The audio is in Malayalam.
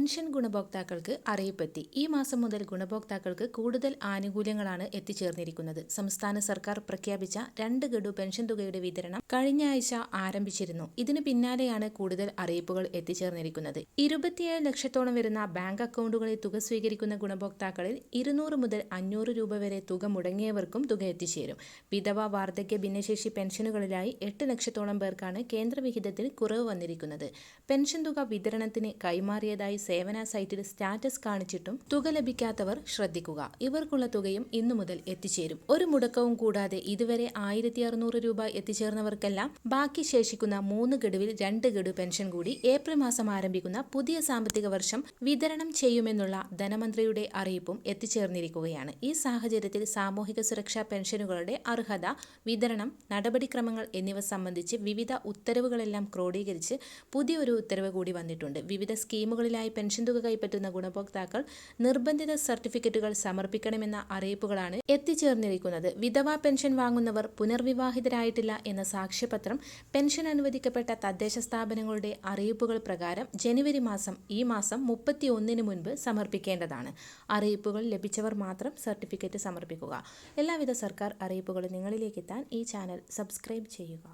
പെൻഷൻ ഗുണഭോക്താക്കൾക്ക് അറിയിപ്പെത്തി. ഈ മാസം മുതൽ ഗുണഭോക്താക്കൾക്ക് കൂടുതൽ ആനുകൂല്യങ്ങളാണ് എത്തിച്ചേർന്നിരിക്കുന്നത്. സംസ്ഥാന സർക്കാർ പ്രഖ്യാപിച്ച 2 ഗഡു പെൻഷൻ തുകയുടെ വിതരണം കഴിഞ്ഞ ആഴ്ച ആരംഭിച്ചിരുന്നു. ഇതിന് പിന്നാലെയാണ് കൂടുതൽ അറിയിപ്പുകൾ എത്തിച്ചേർന്നിരിക്കുന്നത്. 27 ലക്ഷത്തോളം വരുന്ന ബാങ്ക് അക്കൗണ്ടുകളിൽ തുക സ്വീകരിക്കുന്ന ഗുണഭോക്താക്കളിൽ 200 മുതൽ 500 രൂപ വരെ തുക മുടങ്ങിയവർക്കും തുക എത്തിച്ചേരും. വിധവ, വാർദ്ധക്യ, ഭിന്നശേഷി പെൻഷനുകളിലായി 8 ലക്ഷത്തോളം പേർക്കാണ് കേന്ദ്രവിഹിതത്തിൽ കുറവ് വന്നിരിക്കുന്നത്. പെൻഷൻ തുക വിതരണത്തിന് കൈമാറിയതായി സേവന സൈറ്റിൽ സ്റ്റാറ്റസ് കാണിച്ചിട്ടും തുക ലഭിക്കാത്തവർ ശ്രദ്ധിക്കുക. ഇവർക്കുള്ള തുകയും ഇന്നു മുതൽ എത്തിച്ചേരും. ഒരു മുടക്കവും കൂടാതെ ഇതുവരെ 1600 രൂപ എത്തിച്ചേർന്നവർക്കെല്ലാം ബാക്കി ശേഷിക്കുന്ന 3 ഗഡുവിൽ 2 ഗഡു പെൻഷൻ കൂടി ഏപ്രിൽ മാസം ആരംഭിക്കുന്ന പുതിയ സാമ്പത്തിക വർഷം വിതരണം ചെയ്യുമെന്നുള്ള ധനമന്ത്രിയുടെ അറിയിപ്പും എത്തിച്ചേർന്നിരിക്കുകയാണ്. ഈ സാഹചര്യത്തിൽ സാമൂഹിക സുരക്ഷാ പെൻഷനുകളുടെ അർഹത, വിതരണം, നടപടിക്രമങ്ങൾ എന്നിവ സംബന്ധിച്ച് വിവിധ ഉത്തരവുകളെല്ലാം ക്രോഡീകരിച്ച് പുതിയൊരു ഉത്തരവ് കൂടി വന്നിട്ടുണ്ട്. വിവിധ സ്കീമുകളിലായി പെൻഷൻ തുക കൈപ്പറ്റുന്ന ഗുണഭോക്താക്കൾ നിർബന്ധിത സർട്ടിഫിക്കറ്റുകൾ സമർപ്പിക്കണമെന്ന അറിയിപ്പുകളാണ് എത്തിച്ചേർന്നിരിക്കുന്നത്. വിധവാ പെൻഷൻ വാങ്ങുന്നവർ പുനർവിവാഹിതരായിട്ടില്ല എന്ന സാക്ഷ്യപത്രം പെൻഷൻ അനുവദിക്കപ്പെട്ട തദ്ദേശ സ്ഥാപനങ്ങളുടെ അറിയിപ്പുകൾ പ്രകാരം ജനുവരി മാസം ഈ മാസം 31 മുൻപ് സമർപ്പിക്കേണ്ടതാണ്. അറിയിപ്പുകൾ ലഭിച്ചവർ മാത്രം സർട്ടിഫിക്കറ്റ് സമർപ്പിക്കുക. എല്ലാവിധ സർക്കാർ അറിയിപ്പുകളും നിങ്ങളിലേക്ക് എത്താൻ ഈ ചാനൽ സബ്സ്ക്രൈബ് ചെയ്യുക.